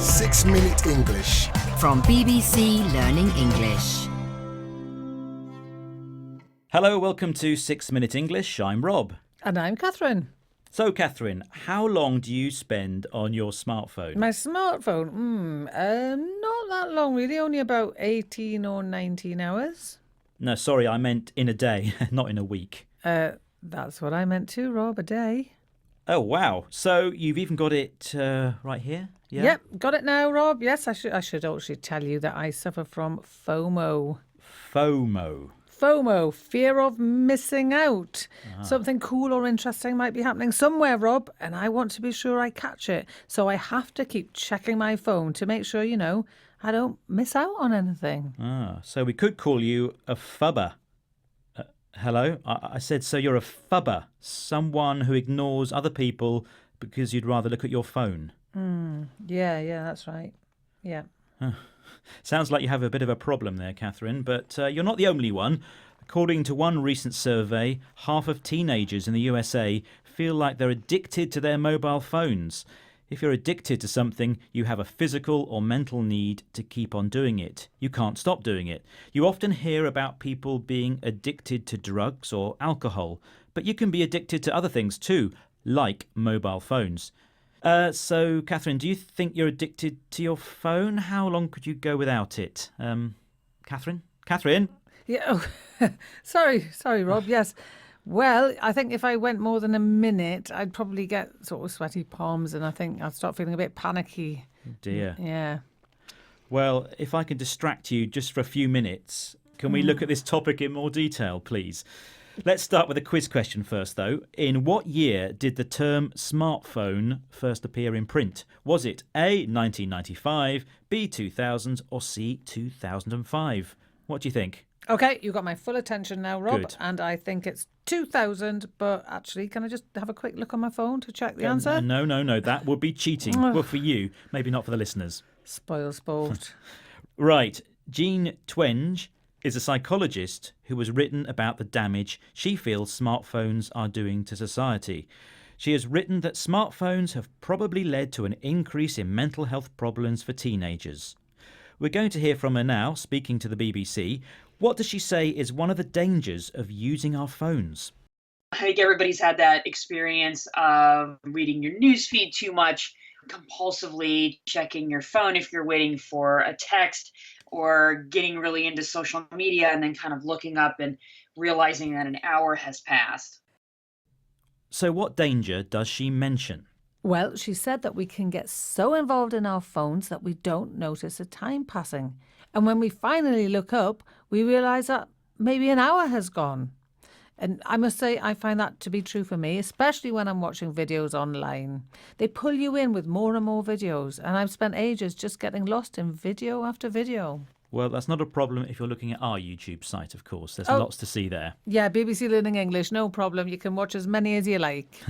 6-Minute English. From BBC Learning English. Hello, welcome to 6-Minute English. I'm Rob. And I'm Catherine. So, Catherine, how long do you spend on your smartphone? My smartphone? Not that long really, only about 18 or 19 hours. No, sorry, I meant in a day, not in a week. That's what I meant too, Rob, a day. Oh, wow. So you've even got it right here? Yeah? Yep, got it now, Rob. Yes, I should actually tell you that I suffer from FOMO. FOMO. FOMO, fear of missing out. Something cool or interesting might be happening somewhere, Rob, and I want to be sure I catch it. So I have to keep checking my phone to make sure, I don't miss out on anything. So we could call you a fubber. Hello? I said, so you're a fubber, someone who ignores other people because you'd rather look at your phone. Yeah, that's right. Yeah. Sounds like you have a bit of a problem there, Catherine, but you're not the only one. According to one recent survey, half of teenagers in the USA feel like they're addicted to their mobile phones. If you're addicted to something, you have a physical or mental need to keep on doing it. You can't stop doing it. You often hear about people being addicted to drugs or alcohol, but you can be addicted to other things too, like mobile phones. So, Catherine, do you think you're addicted to your phone? How long could you go without it? Catherine? Catherine? Yeah. Sorry, Rob. Yes. Well, I think if I went more than a minute, I'd probably get sort of sweaty palms and I think I'd start feeling a bit panicky. Oh dear. Yeah. Well, if I can distract you just for a few minutes, can we look at this topic in more detail, please? Let's start with a quiz question first, though. In what year did the term smartphone first appear in print? Was it A, 1995, B, 2000, or C, 2005? What do you think? Okay, you got my full attention now, Rob. Good. And I think it's 2000, but actually, can I just have a quick look on my phone to check the answer? No, that would be cheating. Well, for you, maybe not for the listeners. Spoil sport. Right, Jean Twenge is a psychologist who has written about the damage she feels smartphones are doing to society. She has written that smartphones have probably led to an increase in mental health problems for teenagers. We're going to hear from her now, speaking to the BBC. What does she say is one of the dangers of using our phones? I think everybody's had that experience of reading your newsfeed too much, compulsively checking your phone if you're waiting for a text, or getting really into social media and then kind of looking up and realizing that an hour has passed. So what danger does she mention? Well, she said that we can get so involved in our phones that we don't notice the time passing. And when we finally look up, we realise that maybe an hour has gone. And I must say, I find that to be true for me, especially when I'm watching videos online. They pull you in with more and more videos, and I've spent ages just getting lost in video after video. Well, that's not a problem if you're looking at our YouTube site, of course. There's lots to see there. Yeah, BBC Learning English, no problem. You can watch as many as you like.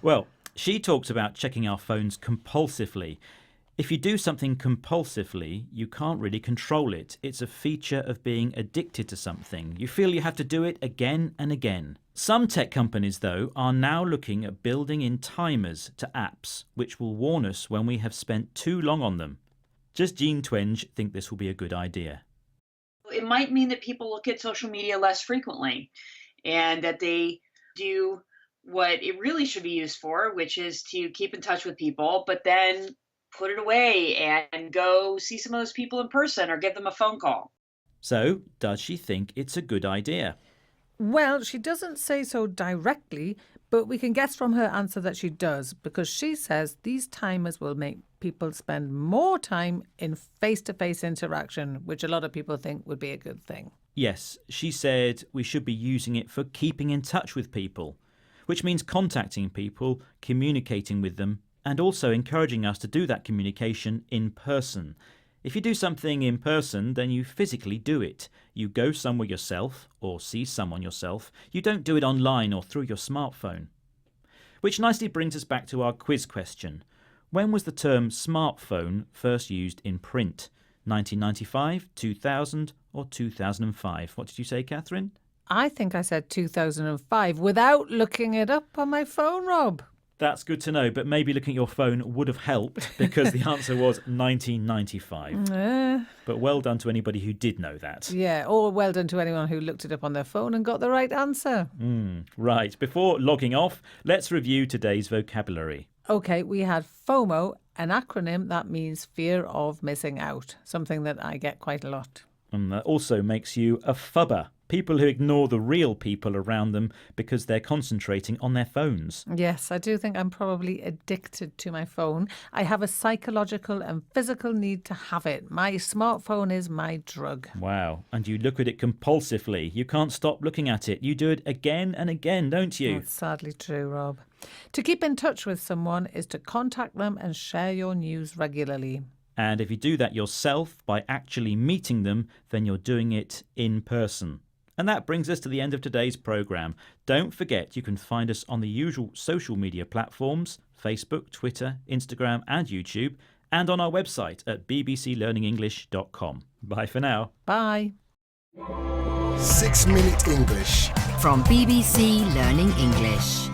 Well, she talks about checking our phones compulsively. If you do something compulsively, you can't really control it. It's a feature of being addicted to something. You feel you have to do it again and again. Some tech companies, though, are now looking at building in timers to apps, which will warn us when we have spent too long on them. Does Jean Twenge think this will be a good idea? It might mean that people look at social media less frequently and that they do what it really should be used for, which is to keep in touch with people, but then put it away and go see some of those people in person or give them a phone call. So, does she think it's a good idea? Well, she doesn't say so directly, but we can guess from her answer that she does, because she says these timers will make people spend more time in face-to-face interaction, which a lot of people think would be a good thing. Yes, she said we should be using it for keeping in touch with people, which means contacting people, communicating with them, and also encouraging us to do that communication in person. If you do something in person, then you physically do it. You go somewhere yourself or see someone yourself. You don't do it online or through your smartphone. Which nicely brings us back to our quiz question. When was the term smartphone first used in print? 1995, 2000 or 2005? What did you say, Catherine? I think I said 2005 without looking it up on my phone, Rob. That's good to know, but maybe looking at your phone would have helped because the answer was 1995. But well done to anybody who did know that. Yeah, or well done to anyone who looked it up on their phone and got the right answer. Right, before logging off, let's review today's vocabulary. Okay, we had FOMO, an acronym that means fear of missing out, something that I get quite a lot. And that also makes you a fubber. People who ignore the real people around them because they're concentrating on their phones. Yes, I do think I'm probably addicted to my phone. I have a psychological and physical need to have it. My smartphone is my drug. Wow. And you look at it compulsively. You can't stop looking at it. You do it again and again, don't you? That's sadly true, Rob. To keep in touch with someone is to contact them and share your news regularly. And if you do that yourself by actually meeting them, then you're doing it in person. And that brings us to the end of today's programme. Don't forget you can find us on the usual social media platforms, Facebook, Twitter, Instagram and YouTube, and on our website at bbclearningenglish.com. Bye for now. Bye. 6 Minute English. From BBC Learning English.